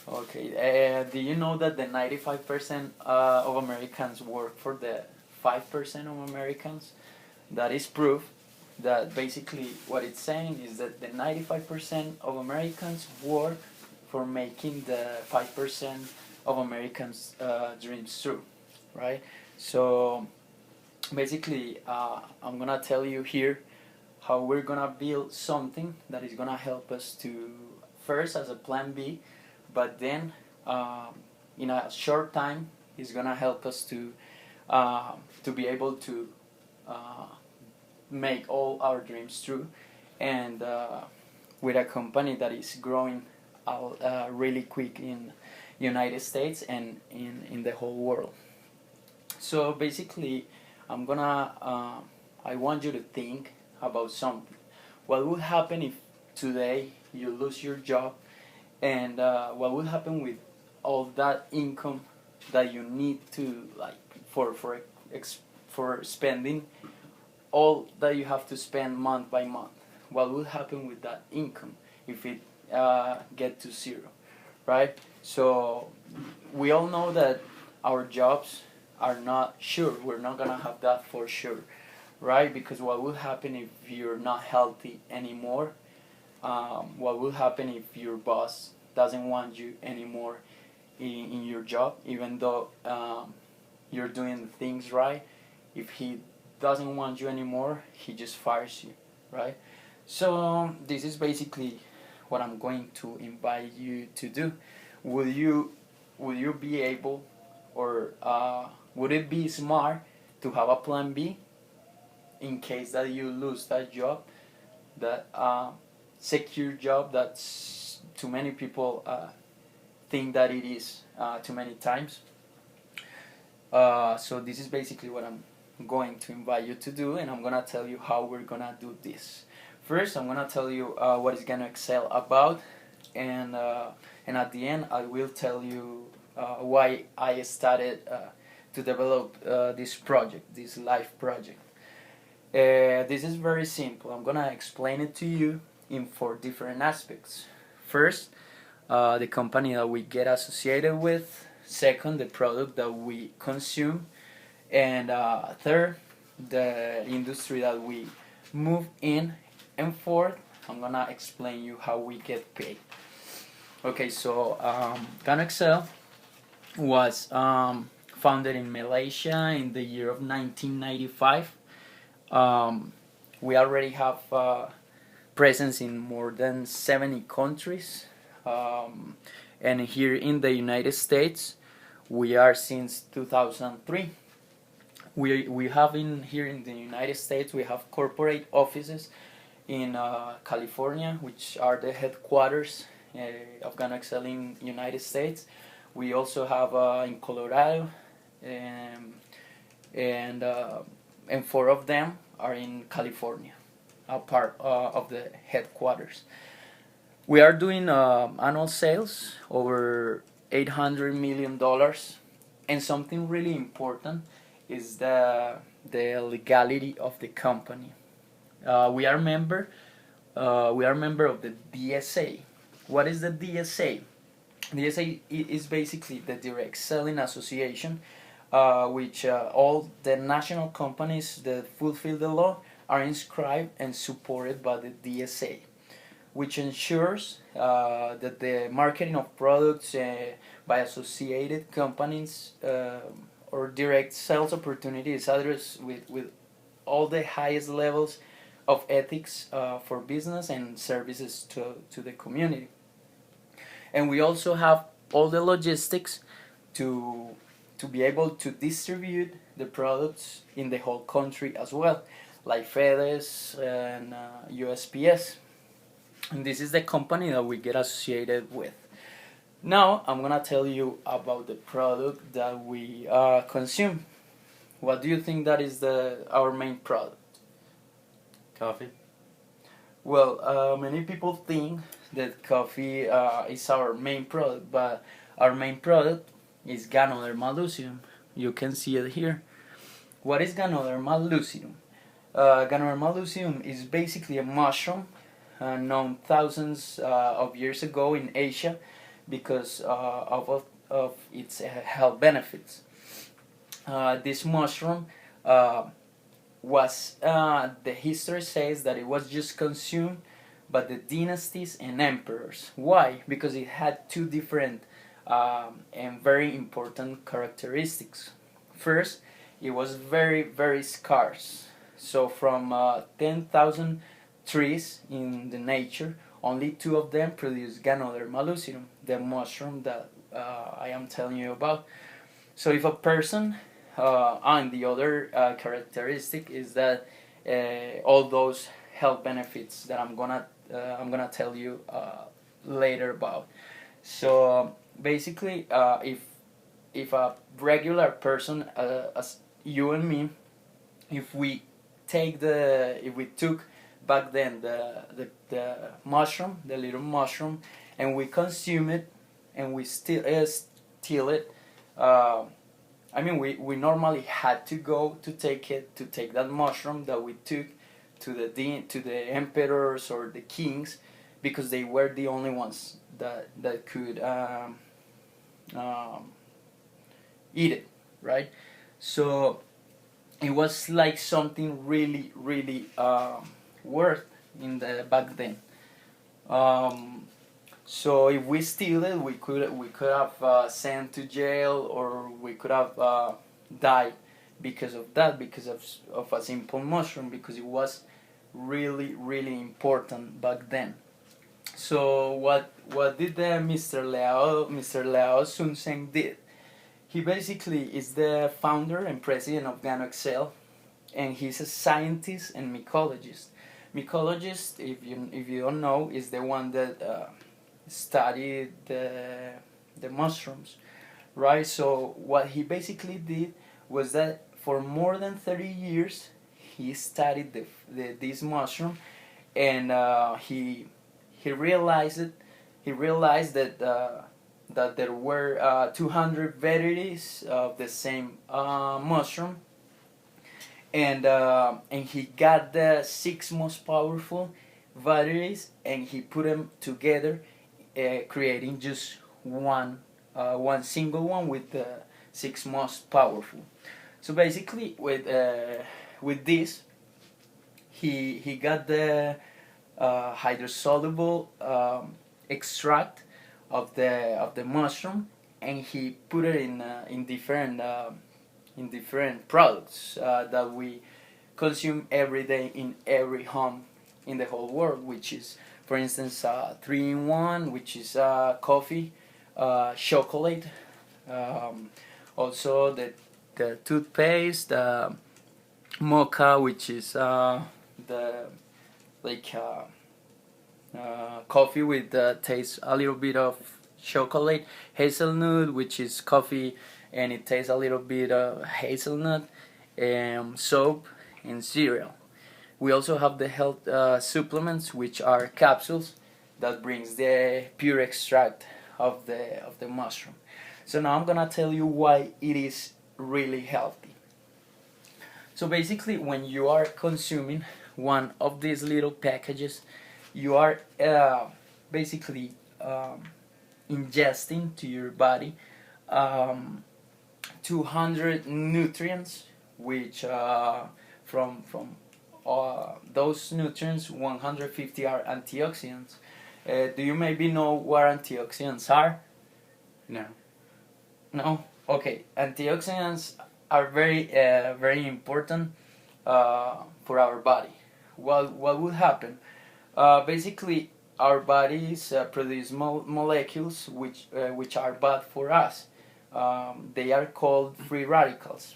Okay. Do you know that the 95% of Americans work for the 5% of Americans? That is proof that basically what it's saying is that the 95% of Americans work for making the 5% of Americans' dreams true, right? So basically, I'm gonna tell you here how we're gonna build something that is gonna help us to first as a plan B, but then in a short time it's gonna help us to be able to uh, make all our dreams true, and with a company that is growing out really quick in United States and in the whole world. So basically, I'm gonna I want you to think about something. What would happen if today you lose your job, and what would happen with all that income that you need to like for spending all that you have to spend month by month? What would happen with that income if it get to zero, right? So we all know that our jobs are not sure. We're not gonna have that for sure, right? Because what will happen if you're not healthy anymore? What will happen if your boss doesn't want you anymore in your job, even though you're doing the things right? If he doesn't want you anymore, he just fires you, right? So this is basically what I'm going to invite you to do. Will you will you be able, or would it be smart to have a plan B in case that you lose that job, that secure job that's too many people think that it is too many times? So this is basically what I'm going to invite you to do, and I'm gonna tell you how we're gonna do this. First, I'm gonna tell you what is Gano Excel about, and at the end, I will tell you why I started to develop this project, this life project. This is very simple. I'm gonna explain it to you in four different aspects. First, the company that we get associated with. Second, the product that we consume. And third, the industry that we move in. And fourth, I'm gonna explain you how we get paid. Okay, so Gano Excel was founded in Malaysia in the year of 1995. We already have presence in more than 70 countries. And here in the United States, we are since 2003. We have in here in the United States, we have corporate offices in California, which are the headquarters of Gano Excel in United States. We also have in Colorado, and and four of them are in California, a part of the headquarters. We are doing annual sales over $800 million, and something really important is the legality of the company. We are member of the DSA. What is the DSA? DSA is basically the Direct Selling Association, which all the national companies that fulfill the law are inscribed and supported by the DSA, which ensures that the marketing of products by associated companies or direct sales opportunities addressed with all the highest levels of ethics for business and services to the community. And we also have all the logistics to be able to distribute the products in the whole country as well, like FedEx and USPS. And this is the company that we get associated with. Now I'm gonna tell you about the product that we consume. What do you think that is our main product? Coffee. Well, many people think that coffee is our main product, but our main product is Ganoderma lucidum. You can see it here. What is Ganoderma lucidum? Ganoderma lucidum is basically a mushroom known thousands of years ago in Asia because of its health benefits. This mushroom was the history says that it was just consumed by the dynasties and emperors. Why? Because it had two different and very important characteristics. First, it was very very scarce. So from 10,000 trees in the nature, only two of them produce Gano, the mushroom that I am telling you about. So if a person, and the other characteristic is that all those health benefits that I'm gonna tell you later about. So basically, if a regular person, as you and me, if we if we took back then the mushroom, the little mushroom, and we consume it, and we still steal it. I mean, we normally had to go to take that mushroom that we took to the emperors or the kings, because they were the only ones that could eat it, right? So it was like something really really worth in the back then. Um, so if we steal it, we could have sent to jail, or we could have died because of that, because of a simple mushroom, because it was really really important back then. So what did the Mr. Liao Sun Seng did? He basically is the founder and president of Gano Excel, and he's a scientist and mycologist. Mycologist, if you don't know, is the one that studied the mushrooms, right? So what he basically did was that for more than 30 years he studied this mushroom, and he realized it. He realized that there were 200 varieties of the same mushroom, and he got the six most powerful varieties, and he put them together, creating just one single one with the six most powerful. So basically, with this, he got the hydrosoluble extract of the mushroom, and he put it in different products that we consume every day in every home in the whole world, which is, for instance, 3-in-1, which is coffee, chocolate, also the toothpaste, mocha, which is the like coffee with tastes a little bit of chocolate, hazelnut, which is coffee and it tastes a little bit of hazelnut, soap, and cereal. We also have the health supplements, which are capsules that brings the pure extract of the mushroom. So now I'm gonna tell you why it is really healthy. So basically, when you are consuming one of these little packages, you are basically ingesting to your body 200 nutrients, which from those nutrients, 150 are antioxidants. Do you maybe know what antioxidants are? No. No? Okay. Antioxidants are very important for our body. What would happen? Basically, our bodies produce molecules which are bad for us. They are called free radicals,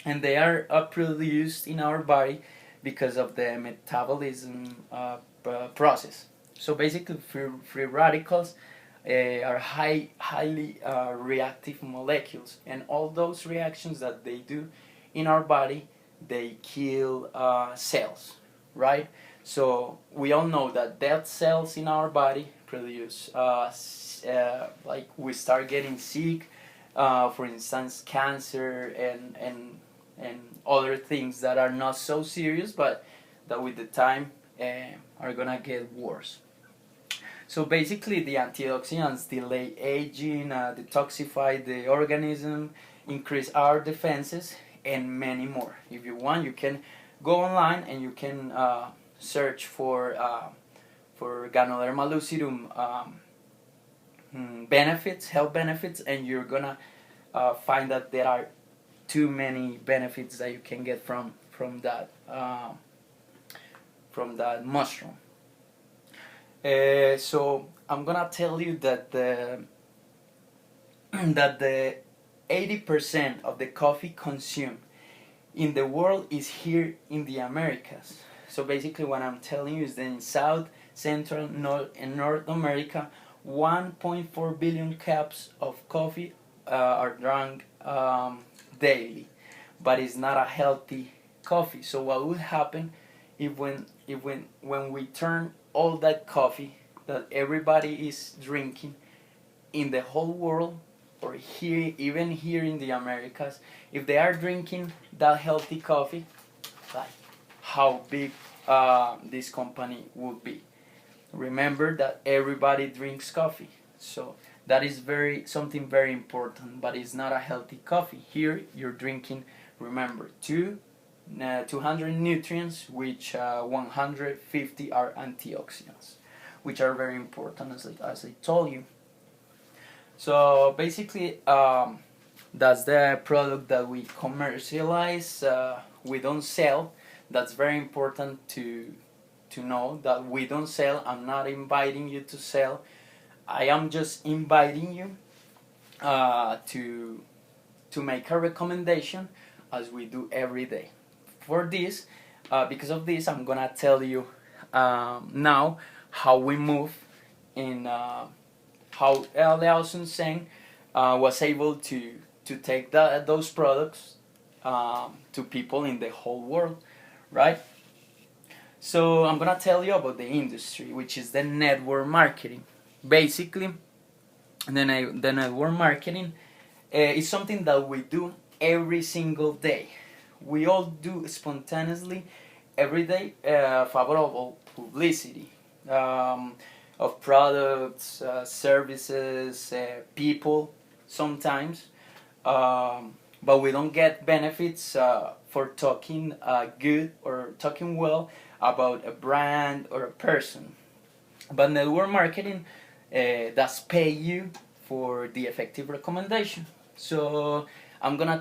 and they are produced in our body because of the metabolism process. So basically, free radicals are highly reactive molecules, and all those reactions that they do in our body, they kill cells, right? So we all know that dead cells in our body produce like we start getting sick, for instance, cancer and other things that are not so serious, but that with the time are gonna get worse. So basically, the antioxidants delay aging, detoxify the organism, increase our defenses, and many more. If you want, you can go online and you can search for Ganoderma lucidum benefits, health benefits, and you're gonna find that there are too many benefits that you can get from that mushroom. So I'm gonna tell you that the 80% of the coffee consumed in the world is here in the Americas. So basically, what I'm telling you is that in South, Central, North, and North America, 1.4 billion cups of coffee are drunk daily, but it's not a healthy coffee. So what would happen when we turn all that coffee that everybody is drinking in the whole world, or here, even here in the Americas, if they are drinking that healthy coffee, like how big this company would be. Remember that everybody drinks coffee, so that is something very important, but it's not a healthy coffee. Here you're drinking, remember, 200 nutrients, which 150 are antioxidants, which are very important, as I told you. So basically, that's the product that we commercialize. We don't sell. That's very important to know that we don't sell. I'm not inviting you to sell. I am just inviting you to make a recommendation, as we do every day. For this, because of this, I'm gonna tell you now how we move in how Liao Sun was able to take those products to people in the whole world, right? So I'm gonna tell you about the industry, which is the network marketing. Basically, the network marketing is something that we do every single day. We all do spontaneously every day favorable publicity of products, services, people sometimes, but we don't get benefits for talking good or talking well about a brand or a person. But network marketing does pay you for the effective recommendation. So I'm gonna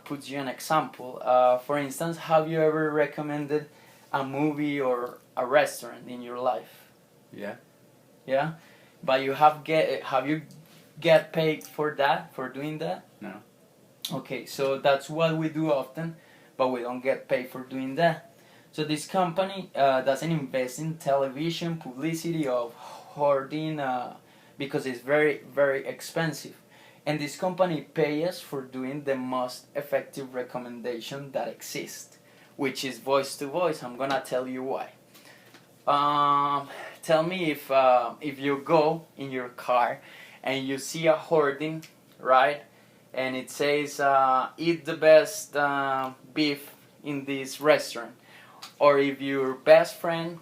put you an example. For instance, have you ever recommended a movie or a restaurant in your life? Yeah. Yeah, but have you get paid for doing that? No. Okay, so that's what we do often, but we don't get paid for doing that. So this company doesn't invest in television publicity of hoarding because it's very, very expensive. And this company pays us for doing the most effective recommendation that exists, which is voice to voice. I'm gonna tell you why. Tell me if you go in your car and you see a hoarding, right? And it says, eat the best beef in this restaurant. Or if your best friend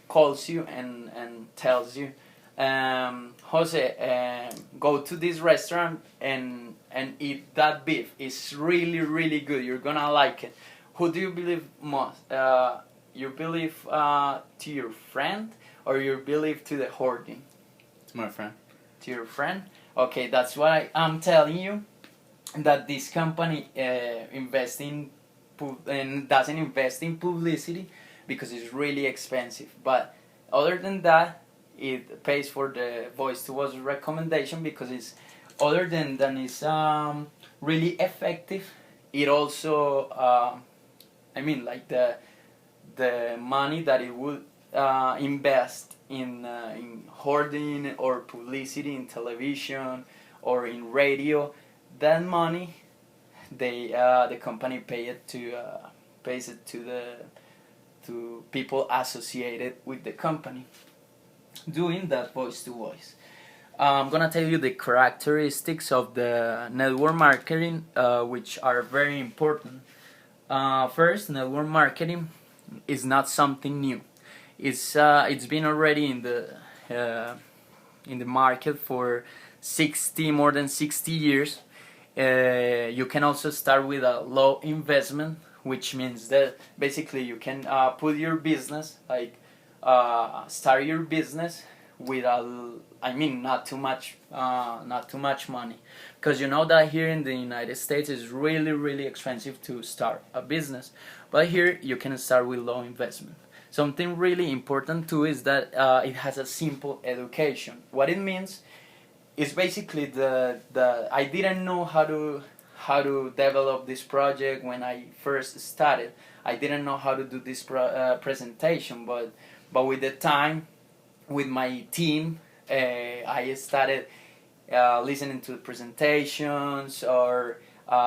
calls you and tells you, Jose, go to this restaurant and eat that beef. It's really, really good. You're gonna like it. Who do you believe most? You believe to your friend, or you believe to the hoarding? To my friend. To your friend? Okay, that's why I'm telling you that this company doesn't invest in publicity because it's really expensive. But other than that, it pays for the voice to voice recommendation because it's other than it's really effective. It also like the money that it would invest in hoarding or publicity in television or in radio, that money the company pays it to people associated with the company doing that voice to voice. I'm gonna tell you the characteristics of the network marketing, which are very important. First, network marketing is not something new. It's been already uh, in the market for more than 60 years. You can also start with a low investment, which means that basically you can put your business, like start your business with not too much money, because you know that here in the United States it's really expensive to start a business, but here you can start with low investment. Something really important too is that it has a simple education. What it means is basically the I didn't know how to develop this project when I first started. I didn't know how to do this presentation, but with the time, with my team, I started listening to presentations or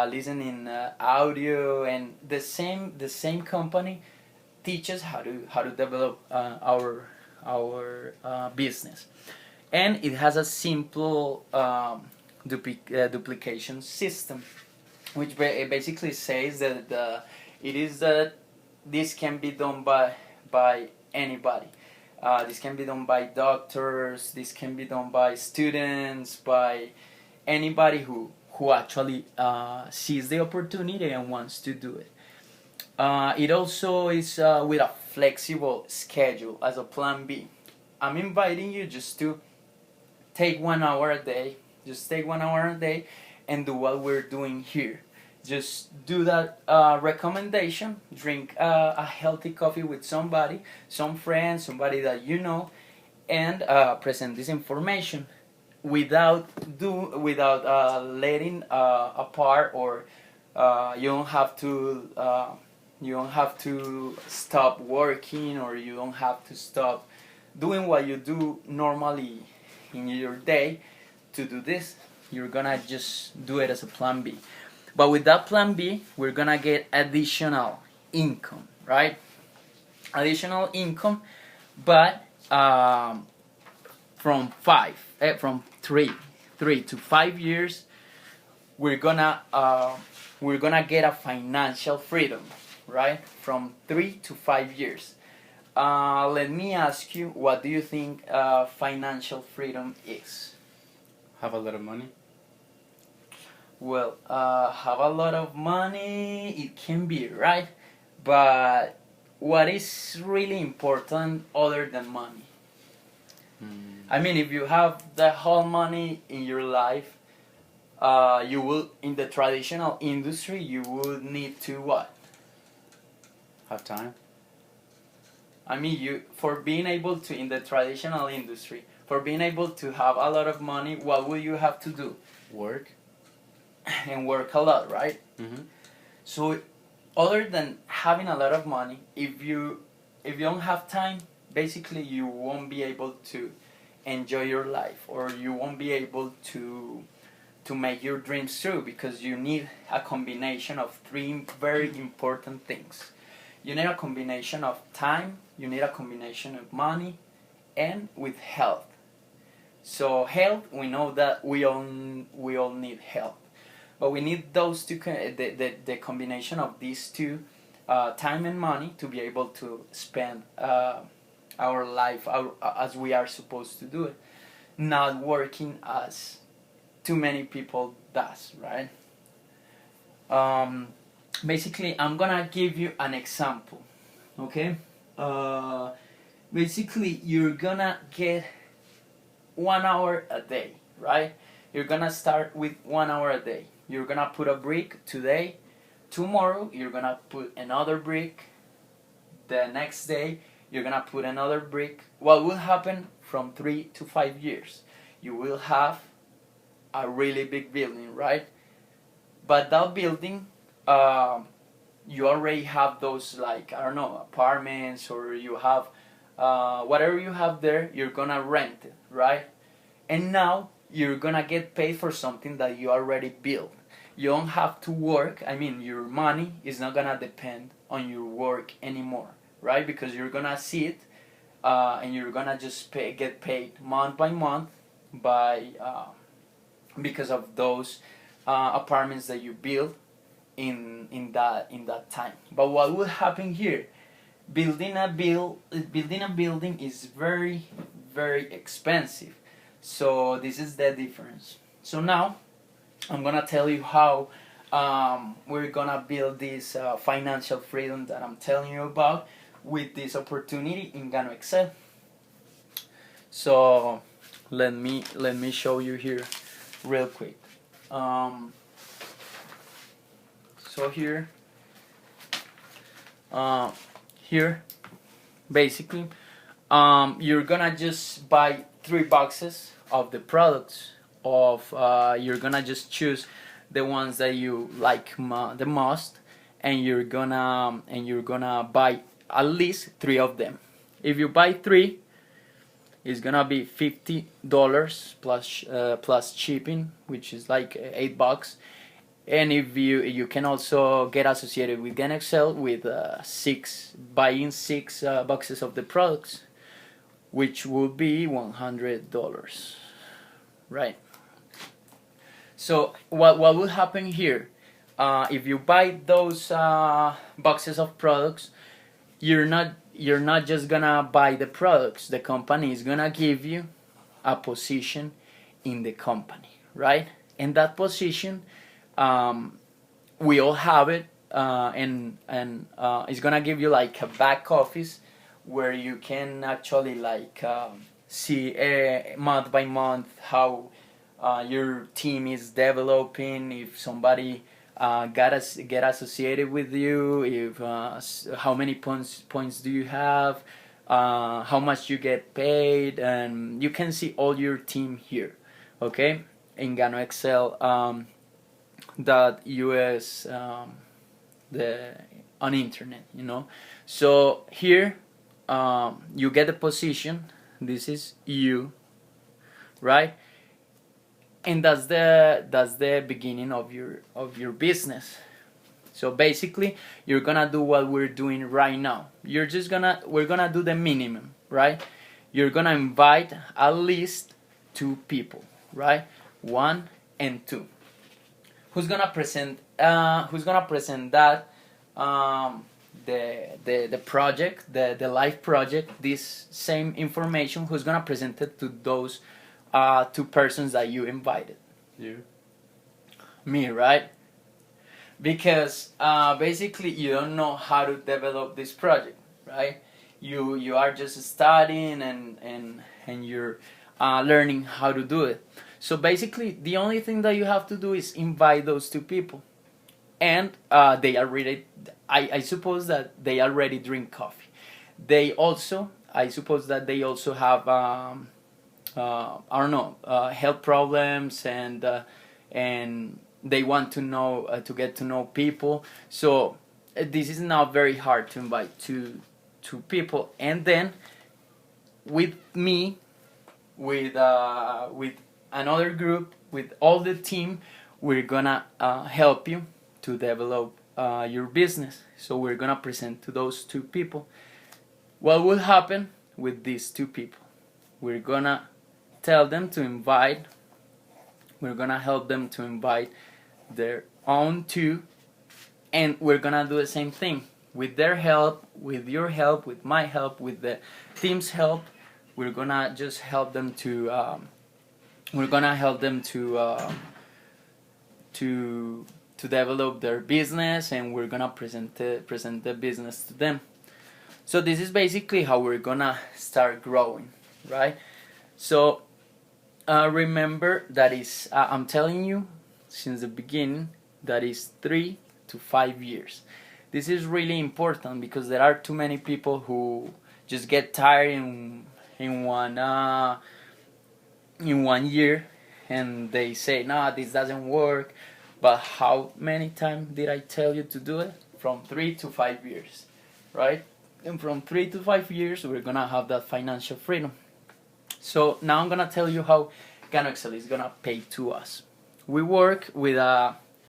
listening audio, and the same company teaches how to develop our business, and it has a simple duplication system, which basically says that this can be done by anybody. This can be done by doctors. This can be done by students, by anybody who actually sees the opportunity and wants to do it. It also is with a flexible schedule as a plan B. I'm inviting you just to take 1 hour a day. Just take 1 hour a day and do what we're doing here. Just do that recommendation. Drink a healthy coffee with somebody, some friends, somebody that you know, and present this information without letting apart, or you don't have to stop working, or you don't have to stop doing what you do normally in your day to do this. You're gonna just do it as a plan B. But with that plan B, we're gonna get additional income, right? Additional income, but from 3 to 5 years, we're gonna get a financial freedom, right? From 3 to 5 years. Let me ask you, what do you think financial freedom is? Have a lot of money. Well, have a lot of money, it can be, right? But what is really important other than money? I mean, if you have the whole money in your life, you will, in the traditional industry, you would need to what? Have time. I mean, for being able to, in the traditional industry, for being able to have a lot of money, what will you have to do? Work. And work a lot, right? Mm-hmm. So, other than having a lot of money, if you don't have time, basically you won't be able to enjoy your life, or you won't be able to make your dreams true, because you need a combination of three very important things. You need a combination of time, you need a combination of money, and with health. So health, we know that we all need health, but we need those two, the combination of these two, time and money, to be able to spend our life as we are supposed to do it, not working as too many people does, right? Basically, I'm gonna give you an example, okay? Basically, you're gonna get 1 hour a day, right? You're gonna start with 1 hour a day. You're gonna put a brick today. Tomorrow, you're gonna put another brick. The next day, you're gonna put another brick. What will happen from 3 to 5 years? You will have a really big building, right? But that building, you already have those, like, I don't know, apartments, or you have whatever you have there, you're gonna rent it, right? And now you're gonna get paid for something that you already built. You don't have to work. I mean, your money is not gonna depend on your work anymore, right? Because you're gonna see it, and you're gonna just get paid month by month because of those apartments that you build in that time. But what will happen here? Building a building is very very expensive. So this is the difference. So now I'm gonna tell you how we're gonna build this financial freedom that I'm telling you about with this opportunity in Gano Excel. So let me show you here real quick. So here basically you're gonna just buy 3 boxes of the products of you're gonna just choose the ones that you like the most, and you're gonna buy at least 3 of them. If you buy 3, it's gonna be $50 plus shipping, which is like $8. And if you can also get associated with Gano Excel with buying 6 boxes of the products, which will be $100, right? So what will happen here? If you buy those boxes of products, you're not just gonna buy the products. The company is gonna give you a position in the company, right? And that position, we all have it, and it's gonna give you like a back office where you can actually like see month by month how your team is developing, if somebody get associated with you, if how many points do you have, how much you get paid, and you can see all your team here, okay, in Gano Excel .us, the on internet, So here you get the position. This is you, right? And that's the beginning of your business. So basically, you're gonna do what we're doing right now. We're gonna do the minimum, right? You're gonna invite at least 2 people, right? 1 and 2. Who's gonna present that the project, the live project, this same information? Who's gonna present it to those 2 persons that you invited? You. Me, right? Because basically you don't know how to develop this project, right? You are just studying and you're learning how to do it. So basically the only thing that you have to do is invite those 2 people, and they already, I suppose that they already drink coffee. I suppose that they also have I don't know, health problems, and they want to know to get to know people. So this is not very hard to invite two people, and then with me, with another group, with all the team, we're gonna help you to develop your business. So we're gonna present to those 2 people. What will happen with these 2 people? We're gonna tell them to invite. We're gonna help them to invite their own 2, and we're gonna do the same thing with their help, with your help, with my help, with the team's help. We're gonna just help them to to develop their business, and we're gonna present the business to them. So this is basically how we're gonna start growing, right? So remember that is I'm telling you since the beginning that is 3 to 5 years. This is really important because there are too many people who just get tired in one year, and they say, "No, this doesn't work." But how many times did I tell you to do it? From 3 to 5 years, right? And from 3 to 5 years, we're gonna have that financial freedom. So now I'm gonna tell you how Gano Excel is gonna pay to us. We work with a